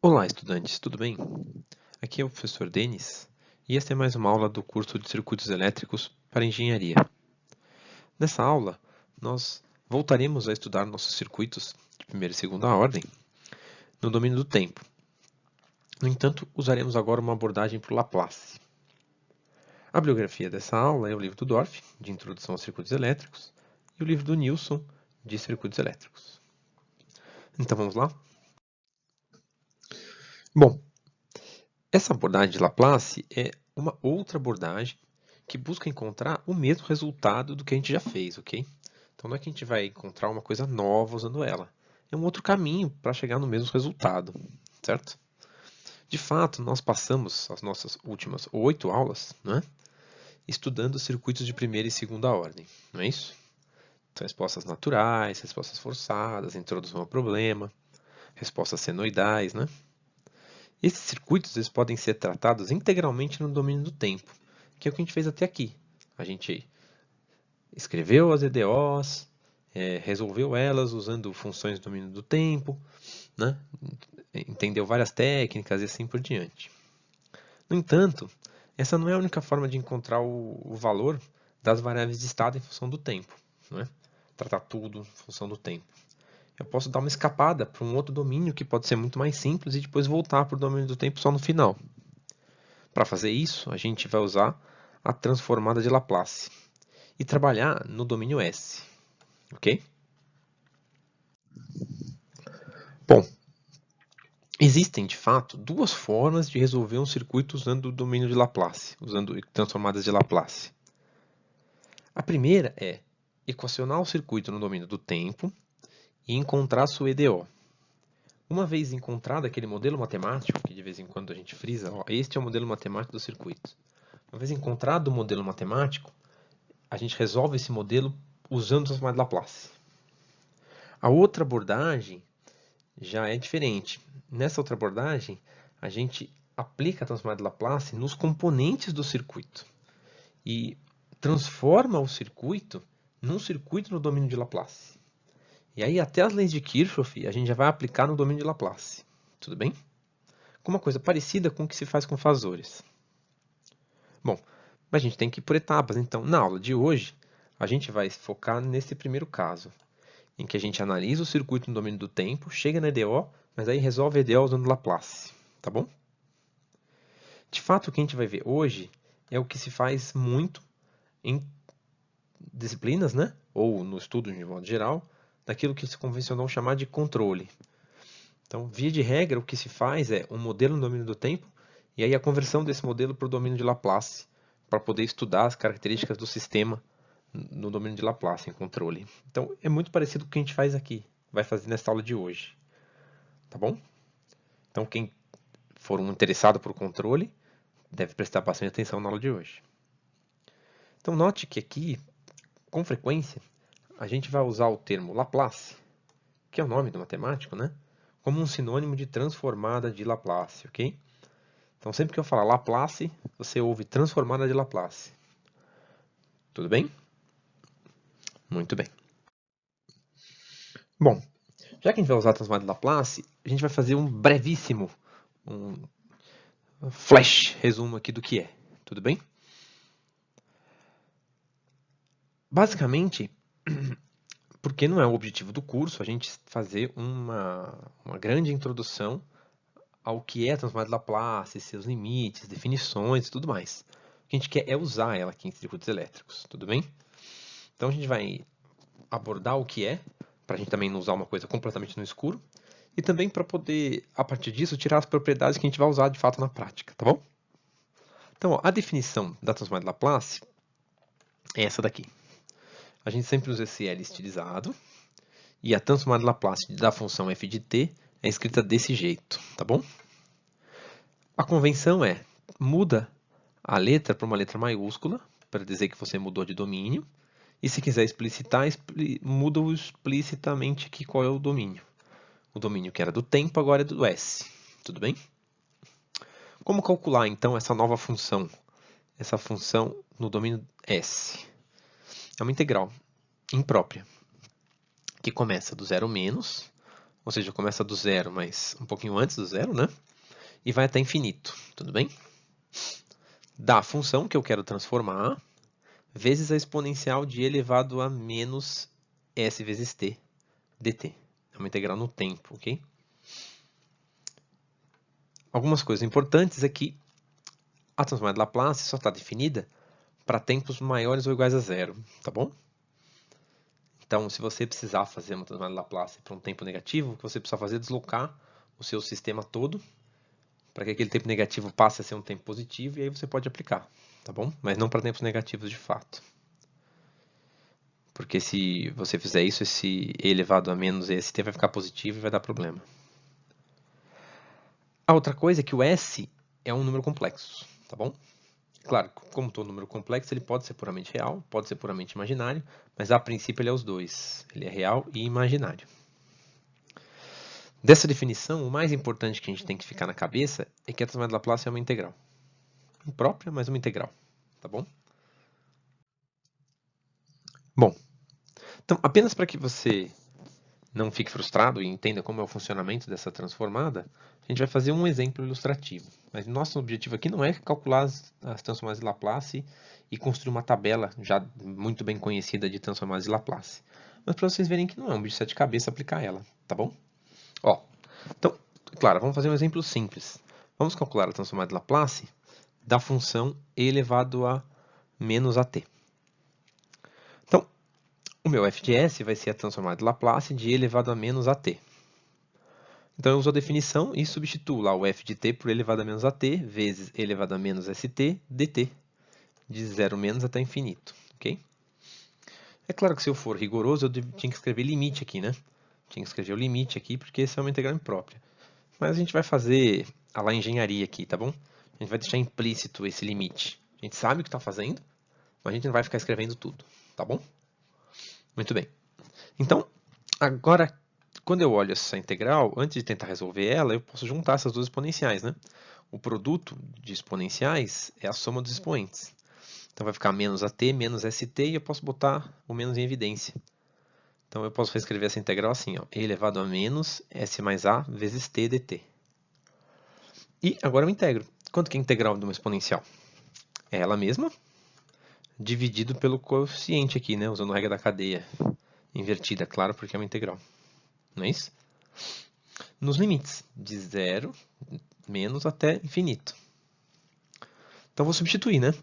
Olá, estudantes, tudo bem? Aqui é o professor Denis e esta é mais uma aula do curso de Circuitos Elétricos para Engenharia. Nessa aula, nós voltaremos a estudar nossos circuitos de primeira e segunda ordem no domínio do tempo. No entanto, usaremos agora uma abordagem por Laplace. A bibliografia dessa aula é o livro do Dorff, de Introdução aos Circuitos Elétricos, e o livro do Nilsson, de Circuitos Elétricos. Então vamos lá? Bom, essa abordagem de Laplace é uma outra abordagem que busca encontrar o mesmo resultado do que a gente já fez, ok? Então não é que a gente vai encontrar uma coisa nova usando ela. É um outro caminho para chegar no mesmo resultado, certo? De fato, nós passamos as nossas últimas 8 aulas, né, estudando circuitos de primeira e segunda ordem, não é isso? Então, respostas naturais, respostas forçadas, introdução ao problema, respostas senoidais, né? Esses circuitos eles podem ser tratados integralmente no domínio do tempo, que é o que a gente fez até aqui. A gente escreveu as EDOs, resolveu elas usando funções do domínio do tempo, né? Entendeu várias técnicas e assim por diante. No entanto, essa não é a única forma de encontrar o valor das variáveis de estado em função do tempo. Não é? Tratar tudo em função do tempo. Eu posso dar uma escapada para um outro domínio que pode ser muito mais simples e depois voltar para o domínio do tempo só no final. Para fazer isso, a gente vai usar a transformada de Laplace e trabalhar no domínio S, ok? Bom, existem de fato duas formas de resolver um circuito usando o domínio de Laplace, usando transformadas de Laplace. A primeira é equacionar o circuito no domínio do tempo e encontrar sua EDO. Uma vez encontrado aquele modelo matemático, que de vez em quando a gente frisa, ó, este é o modelo matemático do circuito. Uma vez encontrado o modelo matemático, a gente resolve esse modelo usando o transformado de Laplace. A outra abordagem já é diferente. Nessa outra abordagem, a gente aplica a transformada de Laplace nos componentes do circuito e transforma o circuito num circuito no domínio de Laplace. E aí até as leis de Kirchhoff a gente já vai aplicar no domínio de Laplace. Tudo bem? Com uma coisa parecida com o que se faz com fasores. Bom, mas a gente tem que ir por etapas. Então, na aula de hoje, a gente vai focar nesse primeiro caso, em que a gente analisa o circuito no domínio do tempo, chega na EDO, mas aí resolve a EDO usando Laplace. Tá bom? De fato, o que a gente vai ver hoje é o que se faz muito em disciplinas, né? Ou no estudo de modo geral, daquilo que se convencionou chamar de controle. Então, via de regra, o que se faz é um modelo no domínio do tempo e aí a conversão desse modelo para o domínio de Laplace, para poder estudar as características do sistema no domínio de Laplace, em controle. Então, é muito parecido com o que a gente faz aqui, vai fazer nessa aula de hoje. Tá bom? Então, quem for um interessado por controle, deve prestar bastante atenção na aula de hoje. Então, note que aqui, com frequência, a gente vai usar o termo Laplace, que é o nome do matemático, né? Como um sinônimo de transformada de Laplace, ok? Então, sempre que eu falar Laplace, você ouve transformada de Laplace. Tudo bem? Muito bem. Bom, já que a gente vai usar a transformada de Laplace, a gente vai fazer um brevíssimo, um flash resumo aqui do que é. Tudo bem? Basicamente, porque não é o objetivo do curso a gente fazer uma grande introdução ao que é a transformada de Laplace, seus limites, definições e tudo mais. O que a gente quer é usar ela aqui em circuitos elétricos, tudo bem? Então a gente vai abordar o que é, para a gente também não usar uma coisa completamente no escuro, e também para poder, a partir disso, tirar as propriedades que a gente vai usar de fato na prática, tá bom? Então, ó, a definição da transformada de Laplace é essa daqui. A gente sempre usa esse L estilizado, e a transformada de Laplace da função f de t é escrita desse jeito, tá bom? A convenção é, muda a letra para uma letra maiúscula, para dizer que você mudou de domínio, e se quiser explicitar, muda explicitamente aqui qual é o domínio. O domínio que era do tempo agora é do S, tudo bem? Como calcular então essa nova função? Essa função no domínio S. É uma integral imprópria, que começa do zero menos, ou seja, começa do zero, mas um pouquinho antes do zero, né? E vai até infinito, tudo bem? Da função que eu quero transformar, vezes a exponencial de e elevado a menos s vezes t dt. É uma integral no tempo, ok? Algumas coisas importantes é que a transformada de Laplace só está definida para tempos maiores ou iguais a zero, tá bom? Então, se você precisar fazer uma transformada de Laplace para um tempo negativo, o que você precisa fazer é deslocar o seu sistema todo para que aquele tempo negativo passe a ser um tempo positivo e aí você pode aplicar, tá bom? Mas não para tempos negativos de fato. Porque se você fizer isso, esse e elevado a menos st vai ficar positivo e vai dar problema. A outra coisa é que o s é um número complexo, tá bom? Claro, como todo número complexo, ele pode ser puramente real, pode ser puramente imaginário, mas a princípio ele é os dois. Ele é real e imaginário. Dessa definição, o mais importante que a gente tem que ficar na cabeça é que a transformada de Laplace é uma integral. Imprópria, mas uma integral, tá bom? Bom, então apenas para que você não fique frustrado e entenda como é o funcionamento dessa transformada, a gente vai fazer um exemplo ilustrativo. Mas nosso objetivo aqui não é calcular as transformadas de Laplace e construir uma tabela já muito bem conhecida de transformadas de Laplace. Mas para vocês verem que não é um bicho de sete cabeças aplicar ela, tá bom? Ó, então, claro, vamos fazer um exemplo simples. Vamos calcular a transformada de Laplace da função e elevado a menos at. Então, o meu f de s vai ser a transformada de Laplace de e elevado a menos at. Então eu uso a definição e substituo lá o f de t por e elevado a menos at vezes e elevado a menos st dt, de 0 menos até infinito, ok? É claro que se eu for rigoroso, eu tinha que escrever limite aqui, né? Tinha que escrever o limite aqui, porque essa é uma integral imprópria. Mas a gente vai fazer a lá engenharia aqui, tá bom? A gente vai deixar implícito esse limite. A gente sabe o que está fazendo, mas a gente não vai ficar escrevendo tudo, tá bom? Muito bem. Então, agora, quando eu olho essa integral, antes de tentar resolver ela, eu posso juntar essas duas exponenciais, né? O produto de exponenciais é a soma dos expoentes. Então vai ficar menos at menos st e eu posso botar o menos em evidência. Então eu posso reescrever essa integral assim, ó, e elevado a menos s mais a vezes t dt. E agora eu integro. Quanto que é a integral de uma exponencial? É ela mesma, dividido pelo coeficiente aqui, né? Usando a regra da cadeia invertida, claro, porque é uma integral. Não é isso? Nos limites de 0 menos até infinito. Então vou substituir, né?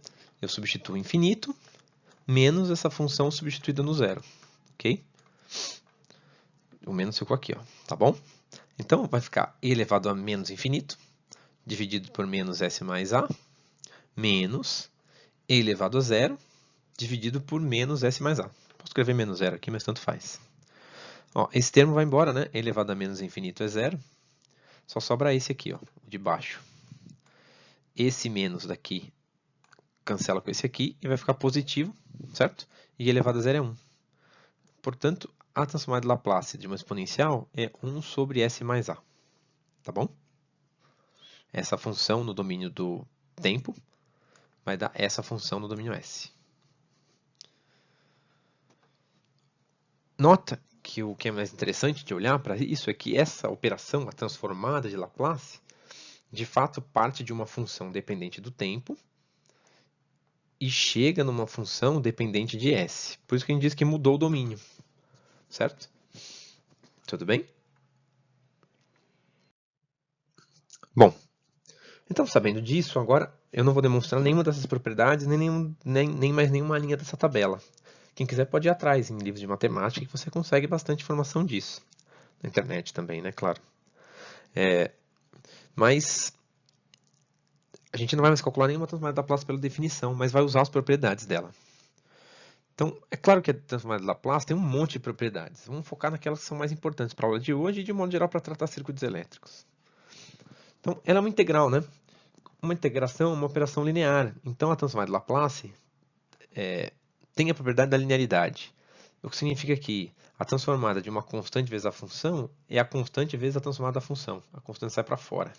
Eu substituo infinito menos essa função substituída no zero, ok? O menos ficou aqui, ó, tá bom? Então vai ficar e elevado a menos infinito, dividido por menos s mais a, menos e elevado a zero, dividido por menos s mais a. Posso escrever menos zero aqui, mas tanto faz. Ó, esse termo vai embora, né? E elevado a menos infinito é zero. Só sobra esse aqui, ó, de baixo. Esse menos daqui cancela com esse aqui e vai ficar positivo, certo? E elevado a zero é 1. Portanto, a transformada de Laplace de uma exponencial é 1 sobre s mais a. Tá bom? Essa função no domínio do tempo vai dar essa função no domínio s. Nota que o que é mais interessante de olhar para isso é que essa operação, a transformada de Laplace, de fato parte de uma função dependente do tempo e chega numa função dependente de s. Por isso que a gente diz que mudou o domínio, certo? Tudo bem? Bom, então sabendo disso, agora eu não vou demonstrar nenhuma dessas propriedades, nem mais nenhuma linha dessa tabela. Quem quiser pode ir atrás em livros de matemática que você consegue bastante informação disso. Na internet também, né? Claro. Mas a gente não vai mais calcular nenhuma transformada de Laplace pela definição, mas vai usar as propriedades dela. Então, é claro que a transformada de Laplace tem um monte de propriedades. Vamos focar naquelas que são mais importantes para a aula de hoje e, de modo geral, para tratar circuitos elétricos. Então, ela é uma integral, né? Uma integração é uma operação linear. Então, a transformada de Laplace tem a propriedade da linearidade. O que significa que a transformada de uma constante vezes a função é a constante vezes a transformada da função. A constante sai para fora.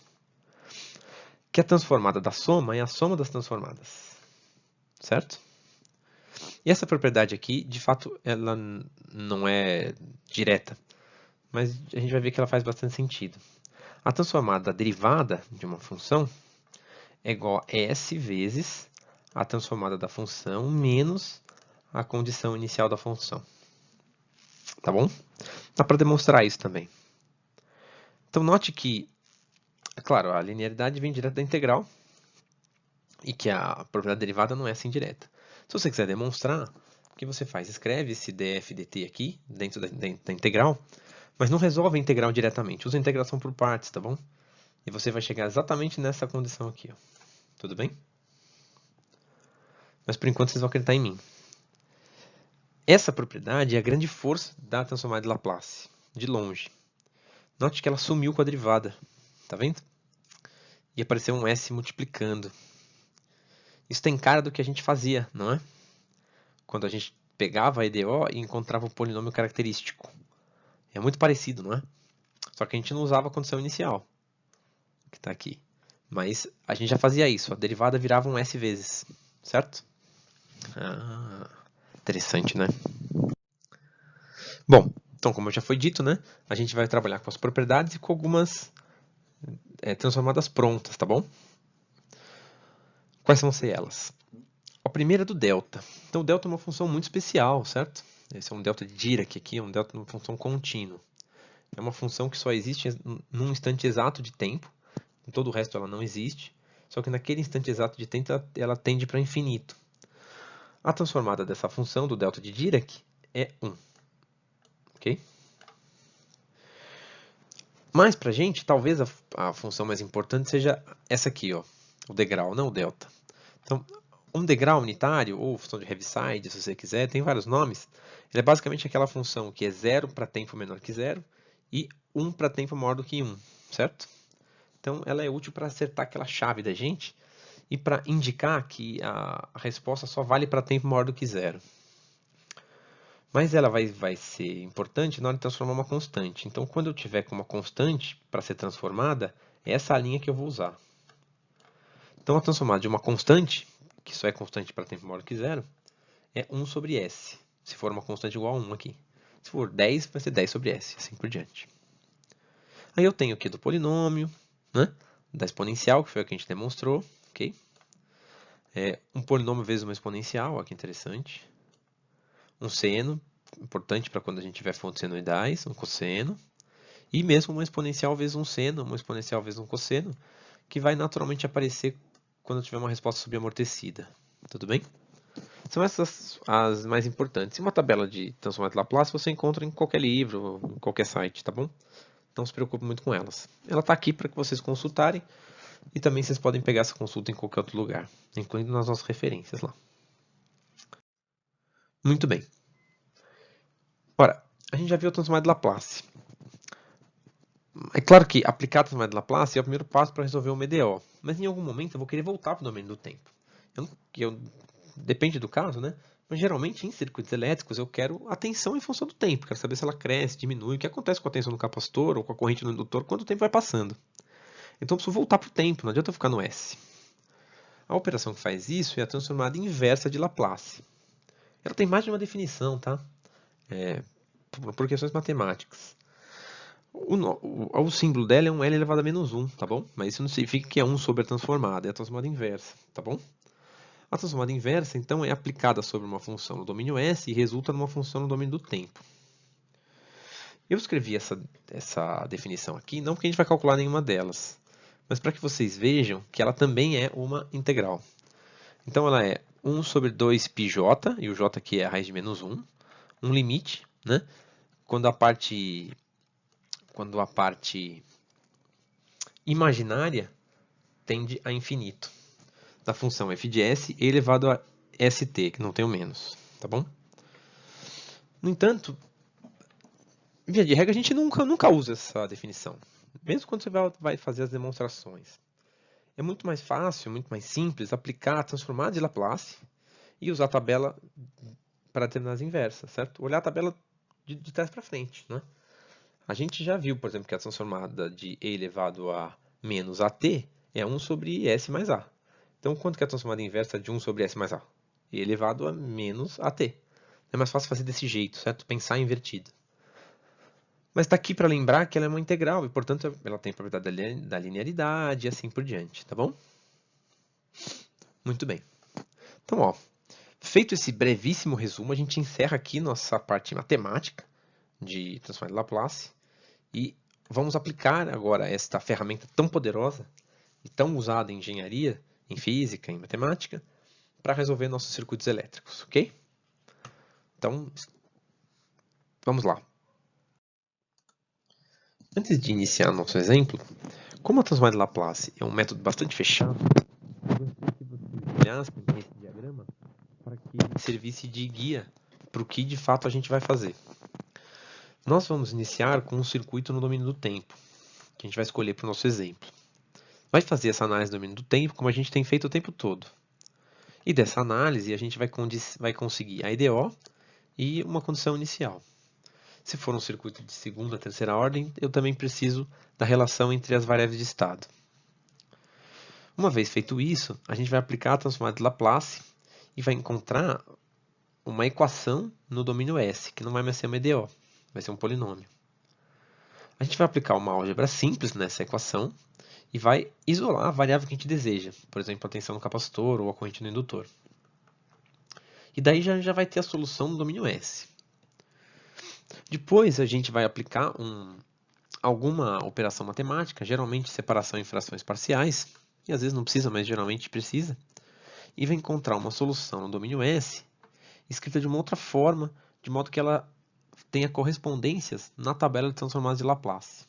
Que a transformada da soma é a soma das transformadas. Certo? E essa propriedade aqui, de fato, ela não é direta. mas a gente vai ver que ela faz bastante sentido. A transformada da derivada de uma função é igual a S vezes a transformada da função menos a condição inicial da função. Tá bom? Dá para demonstrar isso também. Então, note que, é claro, a linearidade vem direto da integral e que a propriedade derivada não é assim direta. Se você quiser demonstrar, o que você faz? Escreve esse df dt aqui, dentro da integral, mas não resolve a integral diretamente. Usa a integração por partes, tá bom? E você vai chegar exatamente nessa condição aqui. Ó. Tudo bem? Mas por enquanto vocês vão acreditar em mim. Essa propriedade é a grande força da transformada de Laplace, de longe. Note que ela sumiu com a derivada. Tá vendo? E apareceu um S multiplicando. Isso tem cara do que a gente fazia, não é? Quando a gente pegava a EDO e encontrava um polinômio característico. É muito parecido, não é? Só que a gente não usava a condição inicial, que está aqui. Mas a gente já fazia isso, a derivada virava um S vezes, certo? Interessante, né? Bom, então como já foi dito, né? A gente vai trabalhar com as propriedades e com algumas transformadas prontas, tá bom? Quais vão ser elas? A primeira é do delta. Então, o delta é uma função muito especial, certo? Esse é um delta de Dirac aqui, é um delta de uma função contínua. É uma função que só existe num instante exato de tempo. Em todo o resto ela não existe. Só que naquele instante exato de tempo ela tende para infinito. A transformada dessa função, do delta de Dirac, é 1. Ok? Mas para a gente, talvez a função mais importante seja essa aqui, ó, o degrau, não o delta. Então, um degrau unitário, ou função de Heaviside, se você quiser, tem vários nomes. Ele é basicamente aquela função que é 0 para tempo menor que 0 e 1 para tempo maior do que 1, certo? Então, ela é útil para acertar aquela chave da gente e para indicar que a resposta só vale para tempo maior do que 0. Mas ela vai ser importante na hora de transformar uma constante. Então, quando eu tiver com uma constante para ser transformada, é essa a linha que eu vou usar. Então, a transformada de uma constante, que só é constante para tempo maior do que 0, é 1 sobre S. Se for uma constante igual a 1 aqui. Se for 10, vai ser 10 sobre S, assim por diante. Aí eu tenho aqui do polinômio, né? Da exponencial, que foi o que a gente demonstrou. Okay? Um polinômio vezes uma exponencial, olha que interessante. Um seno, importante para quando a gente tiver fontes senoidais, um cosseno. E mesmo uma exponencial vezes um seno, uma exponencial vezes um cosseno, que vai naturalmente aparecer quando tiver uma resposta subamortecida. Tudo bem? São essas as mais importantes. E uma tabela de transformada de Laplace você encontra em qualquer livro, em qualquer site, tá bom? Não se preocupe muito com elas. Ela está aqui para que vocês consultarem e também vocês podem pegar essa consulta em qualquer outro lugar, incluindo nas nossas referências lá. Muito bem. Ora, a gente já viu a transformada de Laplace. É claro que aplicar a transformada de Laplace é o primeiro passo para resolver uma EDO, mas em algum momento eu vou querer voltar para o domínio do tempo. Depende do caso, né? Mas geralmente em circuitos elétricos eu quero a tensão em função do tempo. Quero saber se ela cresce, diminui, o que acontece com a tensão no capacitor ou com a corrente no indutor quando o tempo vai passando. Então eu preciso voltar para o tempo, não adianta eu ficar no S. A operação que faz isso é a transformada inversa de Laplace. Ela tem mais de uma definição, tá? Por questões matemáticas. O símbolo dela é um L elevado a menos 1, tá bom? Mas isso não significa que é 1 sobre a transformada, é a transformada inversa, tá bom? A transformada inversa, então, é aplicada sobre uma função no domínio S e resulta numa função no domínio do tempo. Eu escrevi essa definição aqui, não porque a gente vai calcular nenhuma delas, mas para que vocês vejam que ela também é uma integral. Então, ela é 1 sobre 2πj, e o j aqui é a raiz de menos 1, um limite, né? Quando a parte imaginária tende a infinito, da função f de s elevado a st, que não tem o menos, tá bom? No entanto, via de regra, a gente nunca usa essa definição, mesmo quando você vai fazer as demonstrações. É muito mais fácil, muito mais simples aplicar a transformada de Laplace e usar a tabela para determinar as inversas, certo? Olhar a tabela de trás para frente, né? A gente já viu, por exemplo, que a transformada de e elevado a menos at é 1 sobre s mais a. Então, quanto que é a transformada inversa de 1 sobre s mais a? E elevado a menos at. É mais fácil fazer desse jeito, certo? Pensar invertido. Mas está aqui para lembrar que ela é uma integral e, portanto, ela tem a propriedade da linearidade e assim por diante, tá bom? Muito bem. Então, ó, feito esse brevíssimo resumo, a gente encerra aqui nossa parte matemática de transformar de Laplace e vamos aplicar agora esta ferramenta tão poderosa e tão usada em engenharia, em física, em matemática, para resolver nossos circuitos elétricos, ok? Então, vamos lá. Antes de iniciar nosso exemplo, como a transformada de Laplace é um método bastante fechado, eu gostaria que vocês olhassem esse diagrama para que ele servisse de guia para o que de fato a gente vai fazer. Nós vamos iniciar com um circuito no domínio do tempo, que a gente vai escolher para o nosso exemplo. Vai fazer essa análise do domínio do tempo como a gente tem feito o tempo todo. E dessa análise a gente vai conseguir a EDO e uma condição inicial. Se for um circuito de segunda, terceira ordem, eu também preciso da relação entre as variáveis de estado. Uma vez feito isso, a gente vai aplicar a transformada de Laplace e vai encontrar uma equação no domínio S, que não vai mais ser uma EDO, vai ser um polinômio. A gente vai aplicar uma álgebra simples nessa equação e vai isolar a variável que a gente deseja, por exemplo, a tensão no capacitor ou a corrente no indutor. E daí já vai ter a solução no domínio S. Depois a gente vai aplicar alguma operação matemática, geralmente separação em frações parciais, e às vezes não precisa, mas geralmente precisa, e vai encontrar uma solução no domínio S, escrita de uma outra forma, de modo que ela tenha correspondências na tabela de transformadas de Laplace.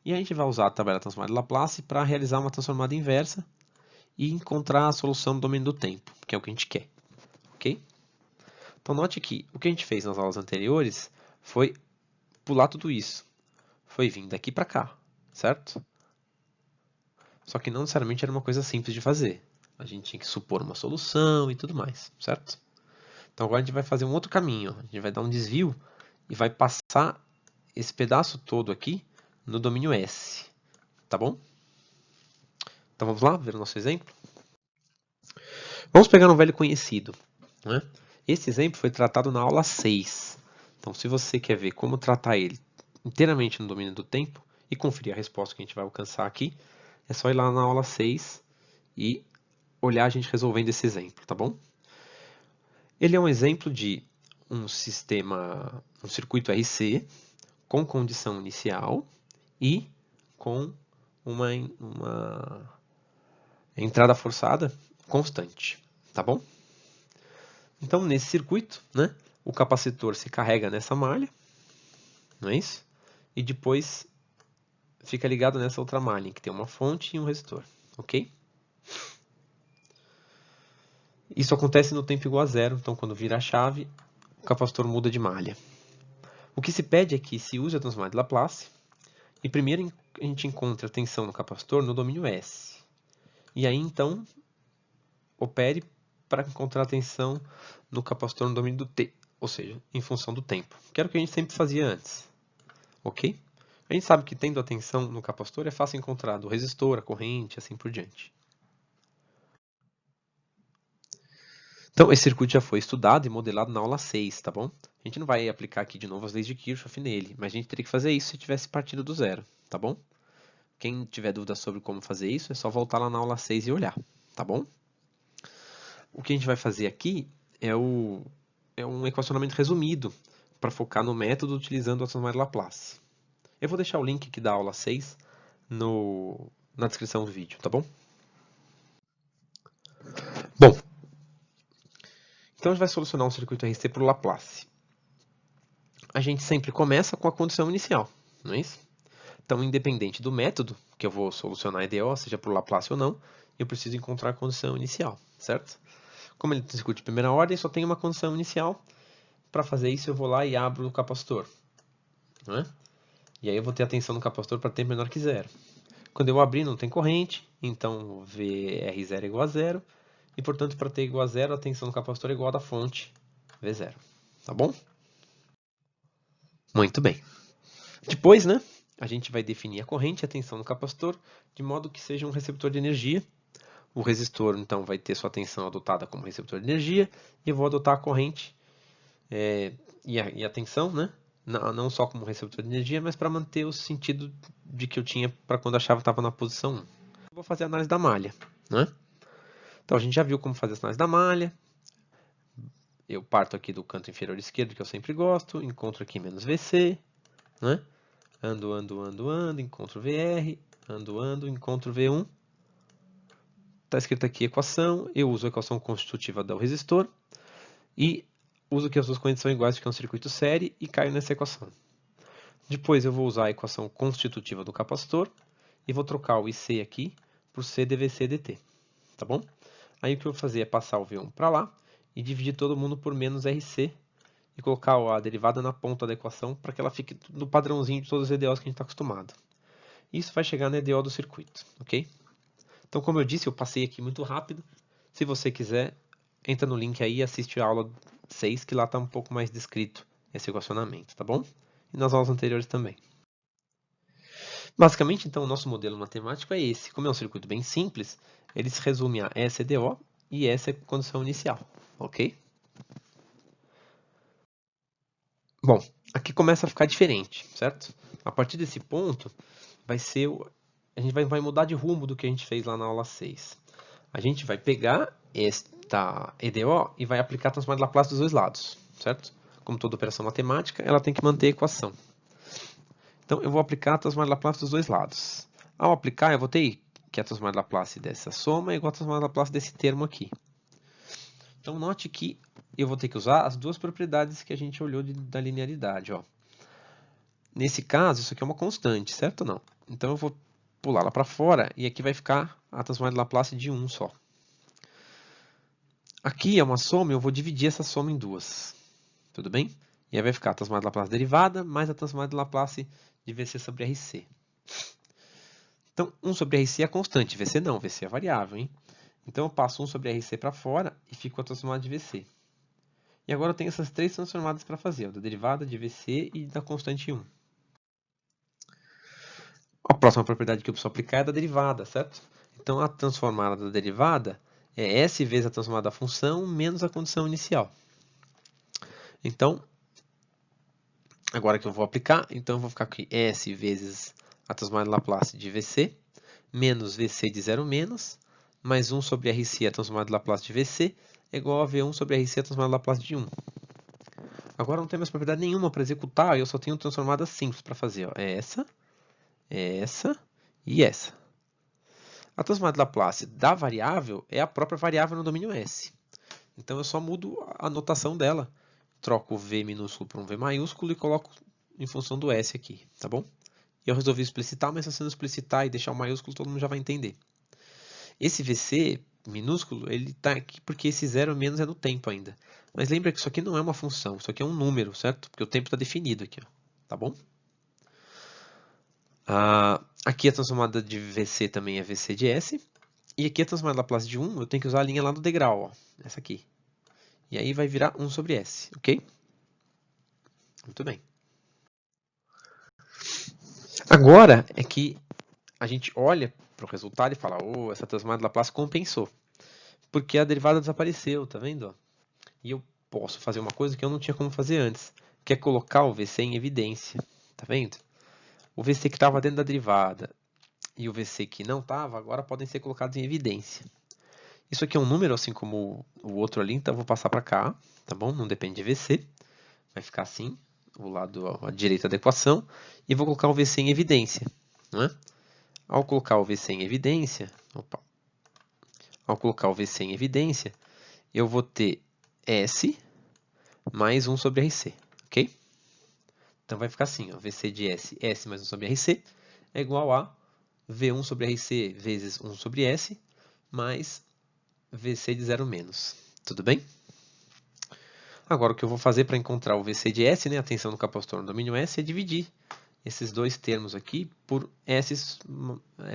E a gente vai usar a tabela de transformada de Laplace para realizar uma transformada inversa e encontrar a solução no domínio do tempo, que é o que a gente quer. Ok? Então note que o que a gente fez nas aulas anteriores foi pular tudo isso. Foi vir daqui para cá, certo? Só que não necessariamente era uma coisa simples de fazer. A gente tinha que supor uma solução e tudo mais, certo? Então agora a gente vai fazer um outro caminho. A gente vai dar um desvio e vai passar esse pedaço todo aqui no domínio S. Tá bom? Então vamos lá ver o nosso exemplo? Vamos pegar um velho conhecido, né? Esse exemplo foi tratado na aula 6. Então se você quer ver como tratar ele inteiramente no domínio do tempo e conferir a resposta que a gente vai alcançar aqui, é só ir lá na aula 6 e olhar a gente resolvendo esse exemplo, tá bom? Ele é um exemplo de um sistema, um circuito RC com condição inicial e com uma entrada forçada constante, tá bom? Então, nesse circuito, né, o capacitor se carrega nessa malha, não é isso? E depois fica ligado nessa outra malha, que tem uma fonte e um resistor, ok? Isso acontece no tempo igual a zero, então quando vira a chave, o capacitor muda de malha. O que se pede é que se use a transformada de Laplace, e primeiro a gente encontra a tensão no capacitor no domínio S. E aí, então, opere para encontrar a tensão no capacitor no domínio do T, ou seja, em função do tempo, que era o que a gente sempre fazia antes, ok? A gente sabe que tendo a tensão no capacitor é fácil encontrar do resistor, a corrente, assim por diante. Então, esse circuito já foi estudado e modelado na aula 6, tá bom? A gente não vai aplicar aqui de novo as leis de Kirchhoff nele, mas a gente teria que fazer isso se tivesse partido do zero, tá bom? Quem tiver dúvida sobre como fazer isso, é só voltar lá na aula 6 e olhar, tá bom? O que a gente vai fazer aqui é um equacionamento resumido para focar no método utilizando a transformada de Laplace. Eu vou deixar o link aqui da aula 6 na descrição do vídeo, tá bom? Bom, então a gente vai solucionar um circuito RC por Laplace. A gente sempre começa com a condição inicial, não é isso? Então, independente do método que eu vou solucionar a EDO, seja por Laplace ou não, eu preciso encontrar a condição inicial, certo? Como ele é um circuito de primeira ordem, só tem uma condição inicial. Para fazer isso, eu vou lá e abro o capacitor, não é? E aí eu vou ter a tensão no capacitor para tempo menor que zero. Quando eu abrir, não tem corrente, então VR0 é igual a zero. E, portanto, para T igual a zero, a tensão no capacitor é igual a da fonte, V0. Tá bom? Muito bem. Depois, né, a gente vai definir a corrente e a tensão no capacitor, de modo que seja um receptor de energia. O resistor, então, vai ter sua tensão adotada como receptor de energia, e eu vou adotar a corrente e a tensão, né, não só como receptor de energia, mas para manter o sentido de que eu tinha para quando a chave estava na posição 1. Eu vou fazer a análise da malha, né? Então a gente já viu como fazer a análise da malha. Eu parto aqui do canto inferior esquerdo, que eu sempre gosto, encontro aqui menos VC, né? Ando, encontro VR, ando, encontro V1. Está escrito aqui equação, eu uso a equação constitutiva do resistor e uso que as duas correntes são iguais, que é um circuito série, e caio nessa equação. Depois eu vou usar a equação constitutiva do capacitor e vou trocar o IC aqui por C dVC dt, tá bom? Aí o que eu vou fazer é passar o V1 para lá e dividir todo mundo por menos RC e colocar a derivada na ponta da equação para que ela fique no padrãozinho de todos os EDOs que a gente está acostumado. Isso vai chegar no EDO do circuito, ok? Então, como eu disse, eu passei aqui muito rápido. Se você quiser, entra no link aí e assiste a aula 6, que lá está um pouco mais descrito esse equacionamento, tá bom? E nas aulas anteriores também. Basicamente, então, o nosso modelo matemático é esse. Como é um circuito bem simples, ele se resume a essa EDO e essa é a condição inicial, ok? Bom, aqui começa a ficar diferente, certo? A partir desse ponto, a gente vai mudar de rumo do que a gente fez lá na aula 6. A gente vai pegar esta EDO e vai aplicar a transformada de Laplace dos dois lados, certo? Como toda operação matemática, ela tem que manter a equação. Então, eu vou aplicar a transformada de Laplace dos dois lados. Ao aplicar, eu vou ter que a transformada de Laplace dessa soma é igual a transformada de Laplace desse termo aqui. Então, note que eu vou ter que usar as duas propriedades que a gente olhou da linearidade. Ó. Nesse caso, isso aqui é uma constante, certo ou não? Então, eu vou pular lá para fora e aqui vai ficar a transformada de Laplace de 1 só. Aqui é uma soma e eu vou dividir essa soma em duas. Tudo bem? E aí vai ficar a transformada de Laplace derivada mais a transformada de Laplace de VC sobre RC. Então, 1 sobre RC é constante, VC não, VC é variável, hein? Então, eu passo 1 sobre RC para fora e fico com a transformada de VC. E agora eu tenho essas três transformadas para fazer, da derivada de VC e da constante 1. A próxima propriedade que eu preciso aplicar é da derivada, certo? Então, a transformada da derivada é S vezes a transformada da função menos a condição inicial. Então, agora que eu vou aplicar, então eu vou ficar aqui S vezes a transformada de Laplace de VC, menos VC de 0 menos, mais 1 sobre RC a transformada de Laplace de VC, é igual a V1 sobre RC a transformada de Laplace de 1. Agora não tem mais propriedade nenhuma para executar, eu só tenho transformadas simples para fazer. Ó. Essa e essa. A transformada de Laplace da variável é a própria variável no domínio S. Então eu só mudo a notação dela. Troco o V minúsculo por um V maiúsculo e coloco em função do S aqui, tá bom? Eu resolvi explicitar, mas se você não explicitar e deixar o maiúsculo, todo mundo já vai entender. Esse VC minúsculo, ele está aqui porque esse 0 menos é no tempo ainda. Mas lembra que isso aqui não é uma função, isso aqui é um número, certo? Porque o tempo está definido aqui, ó, tá bom? Aqui a transformada de VC também é VC de S. E aqui a transformada de Laplace de 1, eu tenho que usar a linha lá do degrau, ó, essa aqui. E aí vai virar 1 sobre S, ok? Muito bem. Agora é que a gente olha para o resultado e fala, oh, essa transformada de Laplace compensou. Porque a derivada desapareceu, tá vendo? E eu posso fazer uma coisa que eu não tinha como fazer antes, que é colocar o VC em evidência, tá vendo? O VC que estava dentro da derivada e o VC que não estava, agora podem ser colocados em evidência. Isso aqui é um número, assim como o outro ali, então eu vou passar para cá, tá bom? Não depende de VC, vai ficar assim, o lado à direita da equação, e vou colocar o VC em evidência, não é? Ao colocar o VC em evidência, eu vou ter S mais 1 sobre RC, ok? Então vai ficar assim, ó, VC de S, S mais 1 sobre RC, é igual a V1 sobre RC vezes 1 sobre S, mais VC de 0 menos. Tudo bem? Agora o que eu vou fazer para encontrar o VC de S, né, a tensão do capacitor no domínio S, é dividir esses dois termos aqui por S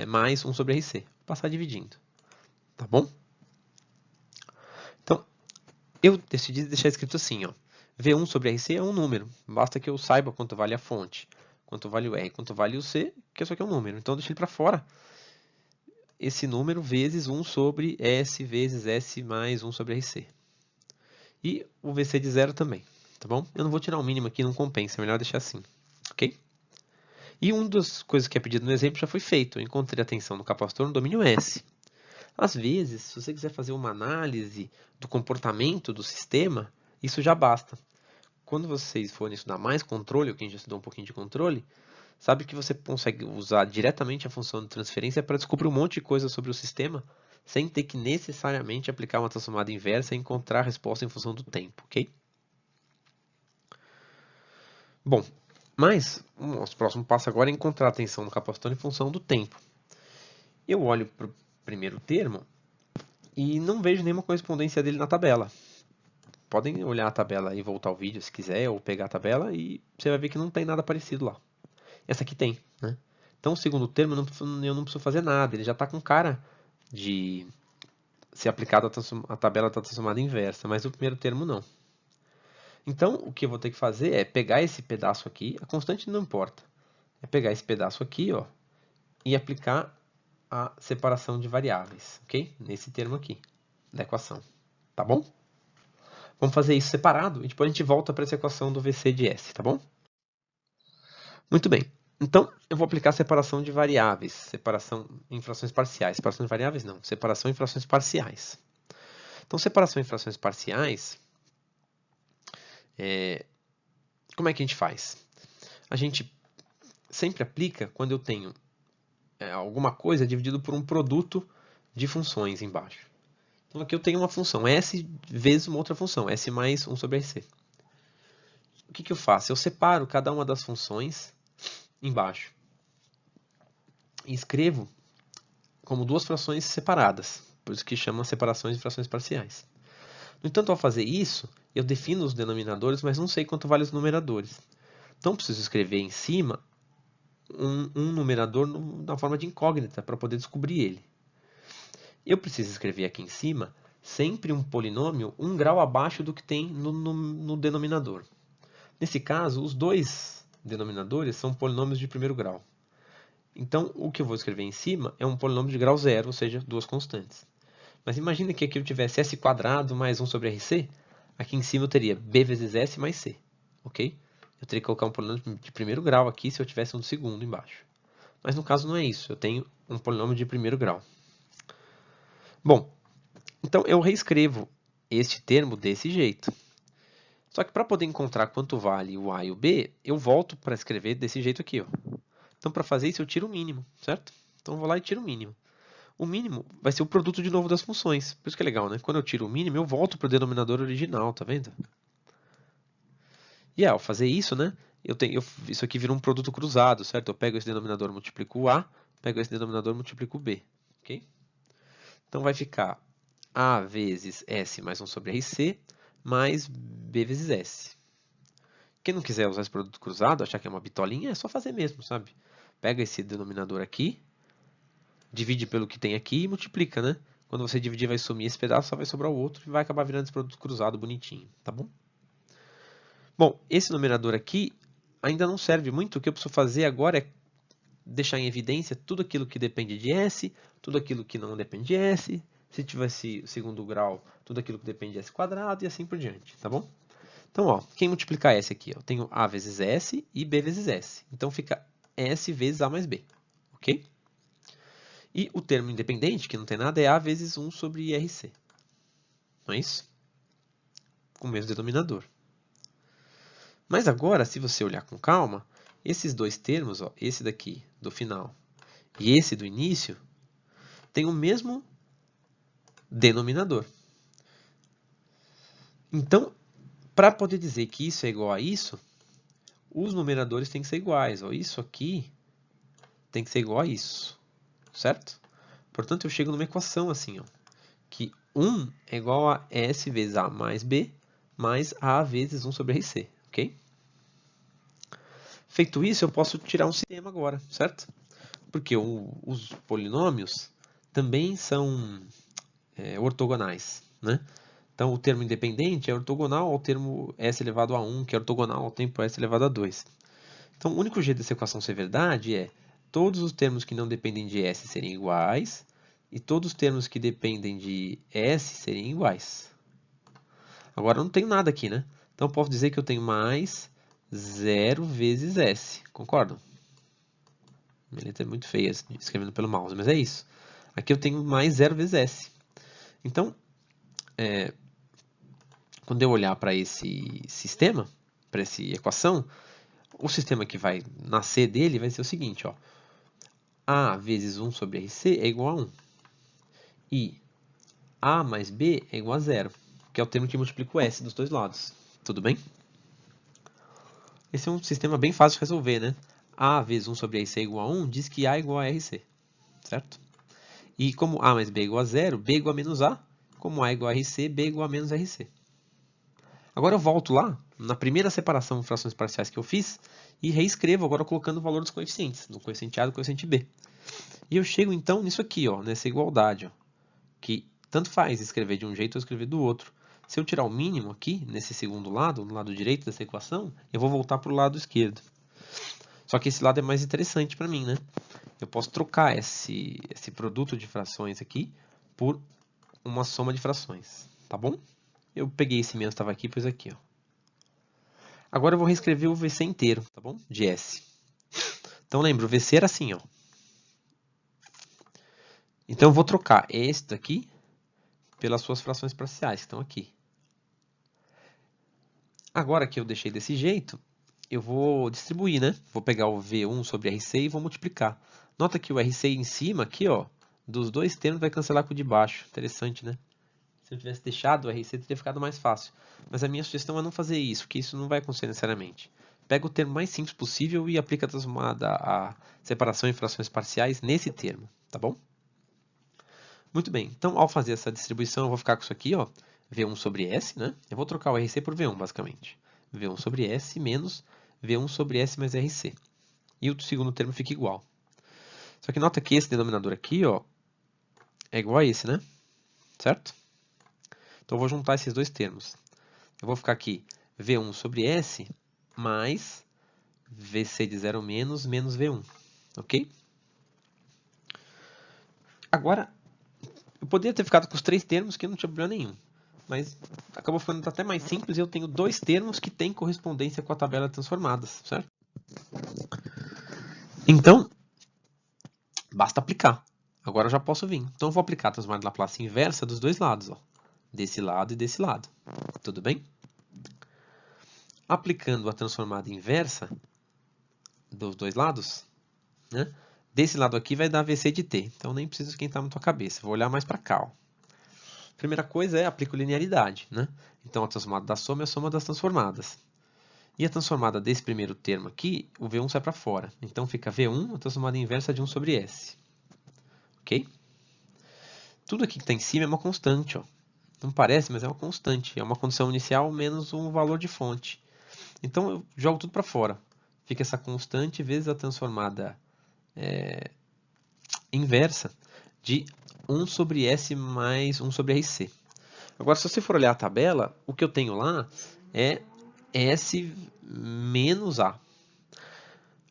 mais 1 sobre RC. Vou passar dividindo. Tá bom? Então, eu decidi deixar escrito assim, ó. V1 sobre RC é um número. Basta que eu saiba quanto vale a fonte, quanto vale o R, quanto vale o C, que isso aqui é um número. Então, eu deixei ele para fora esse número vezes 1 sobre S vezes S mais 1 sobre RC. E o VC de 0 também. tá bom? Eu não vou tirar o mínimo aqui, não compensa, é melhor deixar assim, ok? E uma das coisas que é pedido no exemplo já foi feito. Eu encontrei a tensão no capacitor no domínio S. Às vezes, se você quiser fazer uma análise do comportamento do sistema, isso já basta. Quando vocês forem estudar mais controle, ou quem já estudou um pouquinho de controle, sabe que você consegue usar diretamente a função de transferência para descobrir um monte de coisa sobre o sistema, sem ter que necessariamente aplicar uma transformada inversa e encontrar a resposta em função do tempo, ok? Bom, mas o nosso próximo passo agora é encontrar a tensão no capacitor em função do tempo. Eu olho para o primeiro termo e não vejo nenhuma correspondência dele na tabela. Podem olhar a tabela e voltar o vídeo se quiser, ou pegar a tabela e você vai ver que não tem nada parecido lá. Essa aqui tem, né? Então o segundo termo eu não preciso fazer nada, ele já está com cara de ser aplicado a tabela da transformada inversa, mas o primeiro termo não. Então o que eu vou ter que fazer é pegar esse pedaço aqui, a constante não importa, é pegar esse pedaço aqui, ó, e aplicar a separação de variáveis, ok? Nesse termo aqui, da equação, tá bom? Vamos fazer isso separado e depois a gente volta para essa equação do VC de S, tá bom? Muito bem. Então, eu vou aplicar separação de variáveis, separação em frações parciais. Separação de variáveis não, separação em frações parciais. Então, separação em frações parciais, como é que a gente faz? A gente sempre aplica quando eu tenho alguma coisa dividido por um produto de funções embaixo. Então, aqui eu tenho uma função S vezes uma outra função, S mais 1 sobre RC. O que eu faço? Eu separo cada uma das funções embaixo e escrevo como duas frações separadas, por isso que chama separações de frações parciais. No entanto, ao fazer isso, eu defino os denominadores, mas não sei quanto vale os numeradores. Então, preciso escrever em cima um numerador na forma de incógnita para poder descobrir ele. Eu preciso escrever aqui em cima sempre um polinômio 1 grau abaixo do que tem no denominador. Nesse caso, os dois denominadores são polinômios de primeiro grau. Então, o que eu vou escrever em cima é um polinômio de grau zero, ou seja, duas constantes. Mas imagine que aqui eu tivesse s quadrado mais 1 sobre rc. Aqui em cima eu teria b vezes s mais c. Ok? Eu teria que colocar um polinômio de primeiro grau aqui se eu tivesse um de segundo embaixo. Mas no caso não é isso. Eu tenho um polinômio de primeiro grau. Bom, então eu reescrevo este termo desse jeito. Só que para poder encontrar quanto vale o a e o b, eu volto para escrever desse jeito aqui, ó. Então, para fazer isso, eu tiro o mínimo, certo? Então, eu vou lá e tiro o mínimo. O mínimo vai ser o produto de novo das funções. Por isso que é legal, né? Quando eu tiro o mínimo, eu volto para o denominador original, tá vendo? E ao fazer isso, né? Isso aqui vira um produto cruzado, certo? Eu pego esse denominador, multiplico o a, pego esse denominador, multiplico o b, ok? Então, vai ficar a vezes s mais 1 sobre rc, mais b vezes s. Quem não quiser usar esse produto cruzado, achar que é uma bitolinha, é só fazer mesmo, sabe? Pega esse denominador aqui, divide pelo que tem aqui e multiplica, né? Quando você dividir, vai sumir esse pedaço, só vai sobrar o outro e vai acabar virando esse produto cruzado bonitinho, tá bom? Bom, esse numerador aqui ainda não serve muito. O que eu preciso fazer agora é deixar em evidência tudo aquilo que depende de S, tudo aquilo que não depende de S, se tivesse segundo grau, tudo aquilo que depende de S quadrado e assim por diante, tá bom? Então, ó, quem multiplicar S aqui? Eu tenho A vezes S e B vezes S. Então, fica S vezes A mais B, ok? E o termo independente, que não tem nada, é A vezes 1 sobre IRC. Não é isso? Com o mesmo denominador. Mas agora, se você olhar com calma, esses dois termos, ó, esse daqui do final e esse do início, tem o mesmo denominador. Então, para poder dizer que isso é igual a isso, os numeradores têm que ser iguais. Ó. Isso aqui tem que ser igual a isso, certo? Portanto, eu chego numa equação assim, ó, que 1 é igual a S vezes A mais B, mais A vezes 1 sobre RC, ok? Feito isso, eu posso tirar um sistema agora, certo? Porque os polinômios também são ortogonais, né? Então, o termo independente é ortogonal ao termo s elevado a 1, que é ortogonal ao tempo s elevado a 2. Então, o único jeito dessa equação ser verdade é todos os termos que não dependem de s serem iguais e todos os termos que dependem de s serem iguais. Agora, não tenho nada aqui, né? Então, eu posso dizer que eu tenho mais 0 vezes S. Concordam? Minha letra é muito feia escrevendo pelo mouse, mas é isso. Aqui eu tenho mais 0 vezes S. Então, quando eu olhar para esse sistema, para essa equação, o sistema que vai nascer dele vai ser o seguinte, ó. A vezes 1 sobre RC é igual a 1. E A mais B é igual a 0, que é o termo que multiplica o S dos dois lados. Tudo bem? Esse é um sistema bem fácil de resolver, né? A vezes 1 sobre RC é igual a 1 diz que A é igual a RC, certo? E como A mais B é igual a 0, B é igual a menos A. Como A é igual a RC, B é igual a menos RC. Agora eu volto lá, na primeira separação de frações parciais que eu fiz, e reescrevo agora colocando o valor dos coeficientes, no coeficiente A e no coeficiente B. E eu chego então nisso aqui, ó, nessa igualdade, ó, que tanto faz escrever de um jeito ou escrever do outro. Se eu tirar o mínimo aqui, nesse segundo lado, no lado direito dessa equação, eu vou voltar para o lado esquerdo. Só que esse lado é mais interessante para mim, né? Eu posso trocar esse produto de frações aqui por uma soma de frações, tá bom? Eu peguei esse menos que estava aqui e pus aqui, ó. Agora eu vou reescrever o VC inteiro, tá bom? De S. Então lembra, o VC era assim, ó. Então eu vou trocar este daqui pelas suas frações parciais, que estão aqui. Agora que eu deixei desse jeito, eu vou distribuir, né? Vou pegar o V1 sobre RC e vou multiplicar. Nota que o RC em cima, aqui, ó, dos dois termos vai cancelar com o de baixo. Interessante, né? Se eu tivesse deixado o RC, teria ficado mais fácil. Mas a minha sugestão é não fazer isso, porque isso não vai acontecer necessariamente. Pega o termo mais simples possível e aplica a separação em frações parciais nesse termo, tá bom? Muito bem, então ao fazer essa distribuição eu vou ficar com isso aqui, ó, V1 sobre S, né? Eu vou trocar o RC por V1, basicamente. V1 sobre S menos V1 sobre S mais RC. E o segundo termo fica igual. Só que nota que esse denominador aqui, ó, é igual a esse, né? Certo? Então eu vou juntar esses dois termos. Eu vou ficar aqui V1 sobre S mais VC de 0 menos V1. Ok? Agora, eu poderia ter ficado com os três termos que não tinha problema nenhum. Mas acabou ficando até mais simples e eu tenho dois termos que têm correspondência com a tabela de transformadas, certo? Então, basta aplicar. Agora eu já posso vir. Então eu vou aplicar a transformada de Laplace inversa dos dois lados, ó. Desse lado e desse lado. Tudo bem? Aplicando a transformada inversa dos dois lados, né? Desse lado aqui vai dar VC de t. Então nem preciso esquentar muito a cabeça. Vou olhar mais para cá, ó. Primeira coisa é aplico linearidade, né? Então a transformada da soma é a soma das transformadas. E a transformada desse primeiro termo aqui, o V1 sai para fora. Então fica V1, a transformada inversa de 1 sobre S. Ok? Tudo aqui que está em cima é uma constante, ó. Não parece, mas é uma constante. É uma condição inicial menos um valor de fonte. Então eu jogo tudo para fora. Fica essa constante vezes a transformada inversa de 1 sobre S mais 1 sobre RC. Agora, se você for olhar a tabela, o que eu tenho lá é S menos A,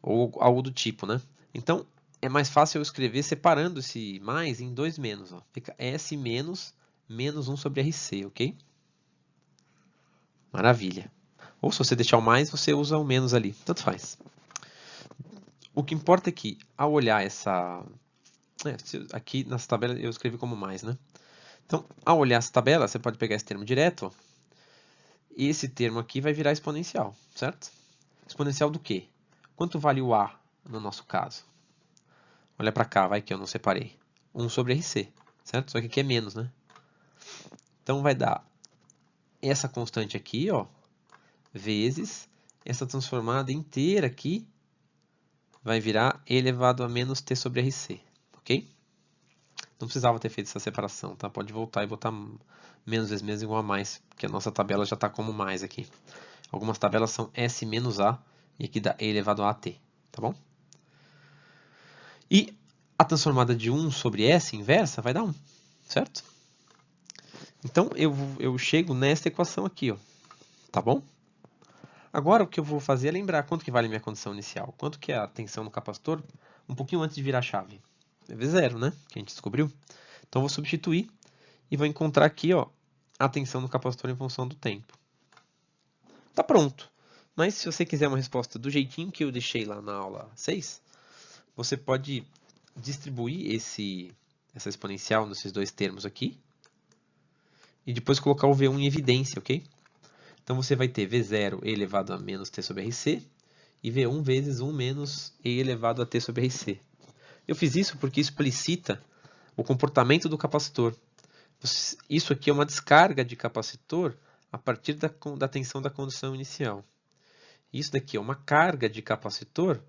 ou algo do tipo, né? Então, é mais fácil eu escrever separando esse mais em dois menos. Ó. Fica S menos 1 sobre RC, ok? Maravilha. Ou se você deixar o mais, você usa o menos ali. Tanto faz. O que importa é que, ao olhar essa... aqui nessa tabela eu escrevi como mais, né? Então, ao olhar essa tabela, você pode pegar esse termo direto, ó, e esse termo aqui vai virar exponencial, certo? Exponencial do quê? Quanto vale o A no nosso caso? Olha para cá, vai que eu não separei. 1 sobre RC, certo? Só que aqui é menos, né? Então vai dar essa constante aqui, ó, vezes essa transformada inteira aqui vai virar E elevado a menos T sobre RC, ok? Não precisava ter feito essa separação, tá? Pode voltar e botar menos vezes menos igual a mais, porque a nossa tabela já está como mais aqui. Algumas tabelas são S menos A e aqui dá E elevado a AT, tá bom? E a transformada de 1 sobre S inversa vai dar 1, certo? Então eu chego nessa equação aqui, ó, tá bom? Agora o que eu vou fazer é lembrar quanto que vale a minha condição inicial, quanto que é a tensão no capacitor um pouquinho antes de virar a chave. É V0, né? Que a gente descobriu. Então eu vou substituir e vou encontrar aqui, ó, a tensão no capacitor em função do tempo. tá pronto. Mas se você quiser uma resposta do jeitinho que eu deixei lá na aula 6, você pode distribuir essa exponencial nesses dois termos aqui e depois colocar o V1 em evidência, ok? Então você vai ter V0 e elevado a menos t sobre RC e V1 vezes 1 menos e elevado a t sobre RC. Eu fiz isso porque explicita o comportamento do capacitor. Isso aqui é uma descarga de capacitor a partir da tensão da condução inicial. Isso daqui é uma carga de capacitor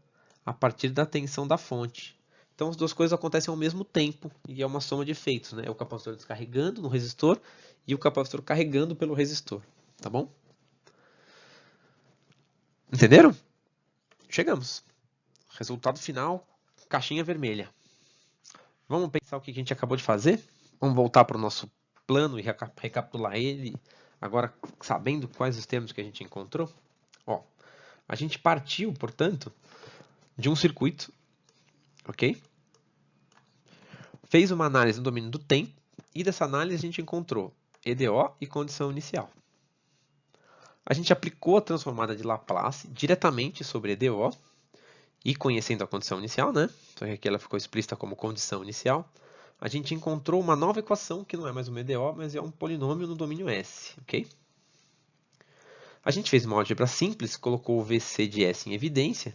a partir da tensão da fonte. Então as duas coisas acontecem ao mesmo tempo e é uma soma de efeitos, né? É o capacitor descarregando no resistor e o capacitor carregando pelo resistor, tá bom? Entenderam? Chegamos. Resultado final, caixinha vermelha. Vamos pensar o que a gente acabou de fazer? Vamos voltar para o nosso plano e recapitular ele, agora sabendo quais os termos que a gente encontrou? Ó, a gente partiu, portanto, de um circuito, ok? Fez uma análise no domínio do tempo e dessa análise a gente encontrou EDO e condição inicial. A gente aplicou a transformada de Laplace diretamente sobre EDO e conhecendo a condição inicial, né? Só que aqui ela ficou explícita como condição inicial. A gente encontrou uma nova equação que não é mais uma EDO, mas é um polinômio no domínio S, ok? A gente fez uma álgebra simples, colocou o VC de S em evidência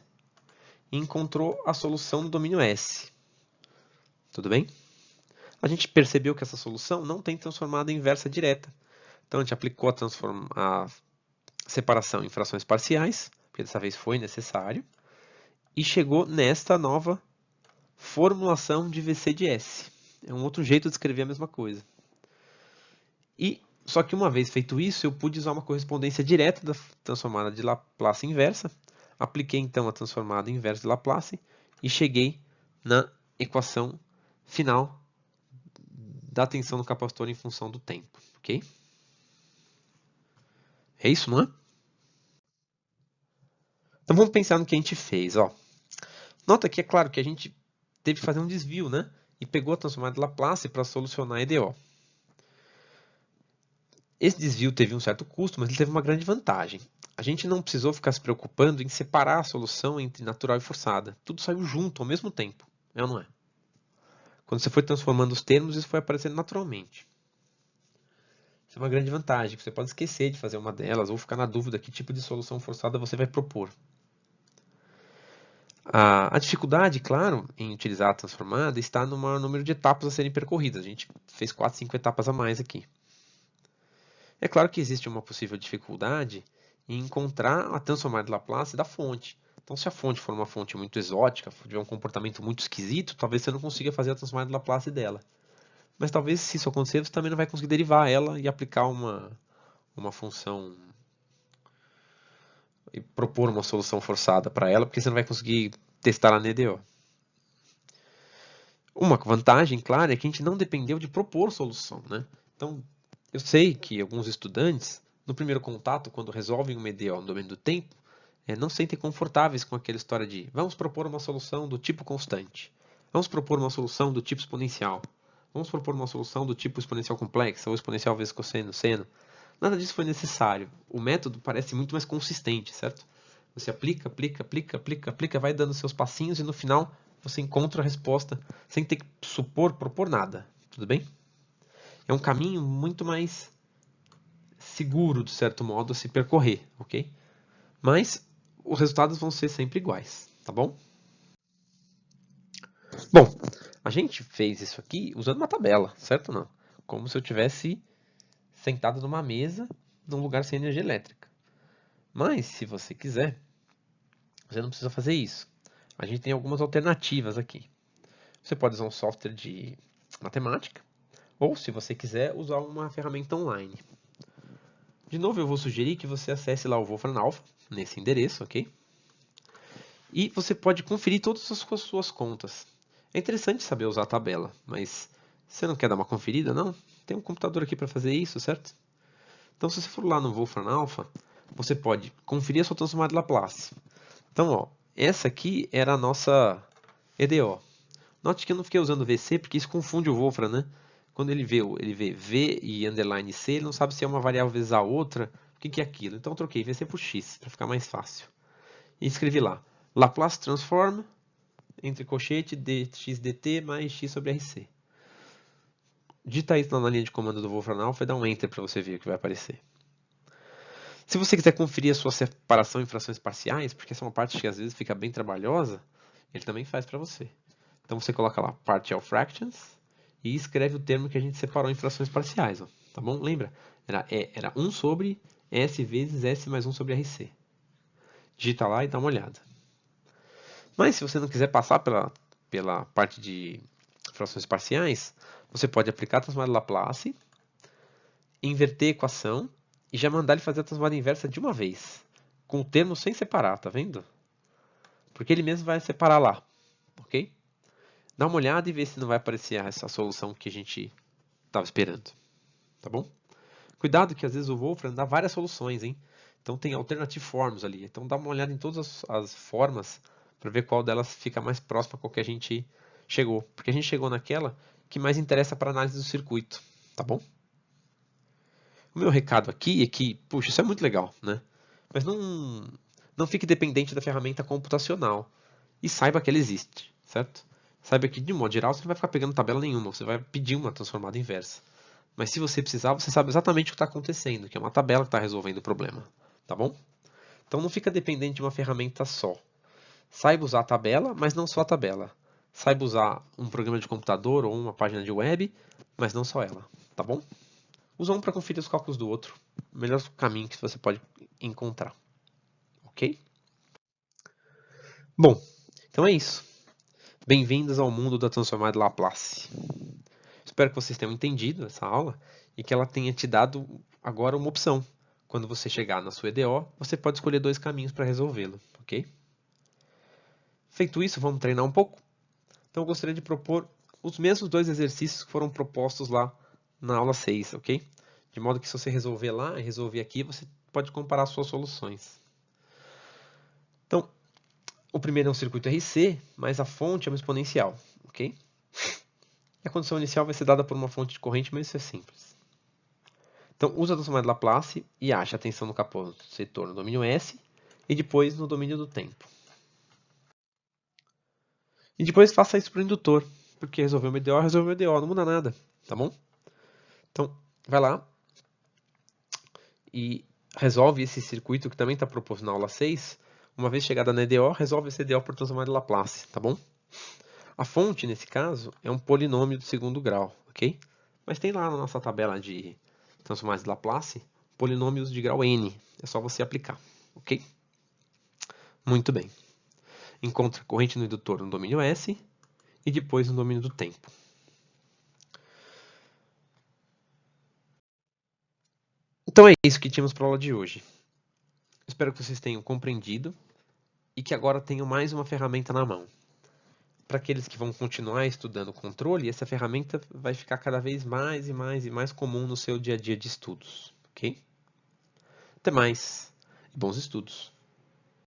e encontrou a solução no domínio S. Tudo bem? A gente percebeu que essa solução não tem transformada inversa direta. Então a gente aplicou a separação em frações parciais, porque dessa vez foi necessário, e chegou nesta nova formulação de VC de S. É um outro jeito de escrever a mesma coisa. Só que uma vez feito isso, eu pude usar uma correspondência direta da transformada de Laplace inversa. Apliquei então a transformada inversa de Laplace e cheguei na equação final da tensão do capacitor em função do tempo, ok? É isso, não é? Então vamos pensar no que a gente fez, ó. Nota que é claro que a gente teve que fazer um desvio, né? E pegou a transformada de Laplace para solucionar a EDO. Esse desvio teve um certo custo, mas ele teve uma grande vantagem. A gente não precisou ficar se preocupando em separar a solução entre natural e forçada. Tudo saiu junto, ao mesmo tempo. É ou não é? Quando você foi transformando os termos, isso foi aparecendo naturalmente. Isso é uma grande vantagem, que você pode esquecer de fazer uma delas ou ficar na dúvida que tipo de solução forçada você vai propor. A dificuldade, claro, em utilizar a transformada está no maior número de etapas a serem percorridas. A gente fez 4, 5 etapas a mais aqui. É claro que existe uma possível dificuldade em encontrar a transformada de Laplace da fonte. Então, se a fonte for uma fonte muito exótica, tiver um comportamento muito esquisito, talvez você não consiga fazer a transformada de Laplace dela. Mas talvez, se isso acontecer, você também não vai conseguir derivar ela e aplicar uma função e propor uma solução forçada para ela, porque você não vai conseguir testar ela na EDO. Uma vantagem, claro, é que a gente não dependeu de propor solução, né? Então, eu sei que alguns estudantes, no primeiro contato, quando resolvem uma EDO no domínio do tempo, não se sentem confortáveis com aquela história de vamos propor uma solução do tipo constante, vamos propor uma solução do tipo exponencial, vamos propor uma solução do tipo exponencial complexa ou exponencial vezes cosseno, seno. Nada disso foi necessário. O método parece muito mais consistente, certo? Você aplica, vai dando seus passinhos e no final você encontra a resposta sem ter que supor, propor nada. Tudo bem? É um caminho muito mais seguro, de certo modo, a se percorrer, ok? Mas os resultados vão ser sempre iguais, tá bom? Bom, a gente fez isso aqui usando uma tabela, certo ou não? Como se eu tivesse sentado numa mesa num lugar sem energia elétrica. Mas, se você quiser, você não precisa fazer isso. A gente tem algumas alternativas aqui. Você pode usar um software de matemática, ou, se você quiser, usar uma ferramenta online. De novo, eu vou sugerir que você acesse lá o Wolfram Alpha, nesse endereço, ok? E você pode conferir todas as suas contas. É interessante saber usar a tabela, mas você não quer dar uma conferida, não? Tem um computador aqui para fazer isso, certo? Então, se você for lá no Wolfram Alpha, você pode conferir a sua transformada de Laplace. Então, ó, essa aqui era a nossa EDO. Note que eu não fiquei usando VC, porque isso confunde o Wolfram, né? Quando ele vê V e underline C, ele não sabe se é uma variável vezes a outra, O que é aquilo? Então eu troquei VC por X, para ficar mais fácil. E escrevi lá, Laplace Transform, entre colchete, dx dt mais x sobre RC. Digita isso na linha de comando do Wolfram Alpha e dá um Enter para você ver o que vai aparecer. Se você quiser conferir a sua separação em frações parciais, porque essa é uma parte que às vezes fica bem trabalhosa, ele também faz para você. Então você coloca lá partial fractions e escreve o termo que a gente separou em frações parciais. Ó, tá bom? Lembra? Era 1 sobre S vezes S mais 1 sobre RC. Digita lá e dá uma olhada. Mas se você não quiser passar pela parte de frações parciais, você pode aplicar a transformada de Laplace, inverter a equação e já mandar ele fazer a transformada inversa de uma vez, com o termo sem separar, tá vendo? Porque ele mesmo vai separar lá, ok? Dá uma olhada e vê se não vai aparecer essa solução que a gente estava esperando, tá bom? Cuidado que às vezes o Wolfram dá várias soluções, hein? Então tem alternative forms ali, então dá uma olhada em todas as formas para ver qual delas fica mais próxima com a que a gente chegou. Porque a gente chegou naquela que mais interessa para análise do circuito, tá bom? O meu recado aqui é que, puxa, isso é muito legal, né? Mas não fique dependente da ferramenta computacional e saiba que ela existe, certo? Saiba que, de modo geral, você não vai ficar pegando tabela nenhuma, você vai pedir uma transformada inversa. Mas se você precisar, você sabe exatamente o que está acontecendo, que é uma tabela que está resolvendo o problema, tá bom? Então não fica dependente de uma ferramenta só. Saiba usar a tabela, mas não só a tabela. Saiba usar um programa de computador ou uma página de web, mas não só ela, tá bom? Usa um para conferir os cálculos do outro. O melhor caminho que você pode encontrar. Ok? Bom, então é isso. Bem-vindos ao mundo da transformada de Laplace. Espero que vocês tenham entendido essa aula e que ela tenha te dado agora uma opção. Quando você chegar na sua EDO, você pode escolher 2 caminhos para resolvê-lo, ok? Feito isso, vamos treinar um pouco? Então eu gostaria de propor os mesmos 2 exercícios que foram propostos lá na aula 6, ok? De modo que se você resolver lá e resolver aqui, você pode comparar suas soluções. Então, o primeiro é um circuito RC, mas a fonte é uma exponencial, ok? E a condição inicial vai ser dada por uma fonte de corrente, mas isso é simples. Então, usa a transformada de Laplace e acha a tensão no capô setor no domínio S e depois no domínio do tempo. E depois faça isso para o indutor, porque resolveu o EDO, resolveu o EDO, não muda nada, tá bom? Então, vai lá e resolve esse circuito que também está proposto na aula 6. Uma vez chegada na EDO, resolve esse EDO por transformada de Laplace, tá bom? A fonte, nesse caso, é um polinômio do segundo grau, ok? Mas tem lá na nossa tabela de transformadas de Laplace polinômios de grau n. É só você aplicar, ok? Muito bem. Encontra a corrente no indutor no domínio S e depois no domínio do tempo. Então é isso que tínhamos para a aula de hoje. Espero que vocês tenham compreendido e que agora tenham mais uma ferramenta na mão. Para aqueles que vão continuar estudando controle, essa ferramenta vai ficar cada vez mais e mais e mais comum no seu dia a dia de estudos, ok? Até mais e bons estudos!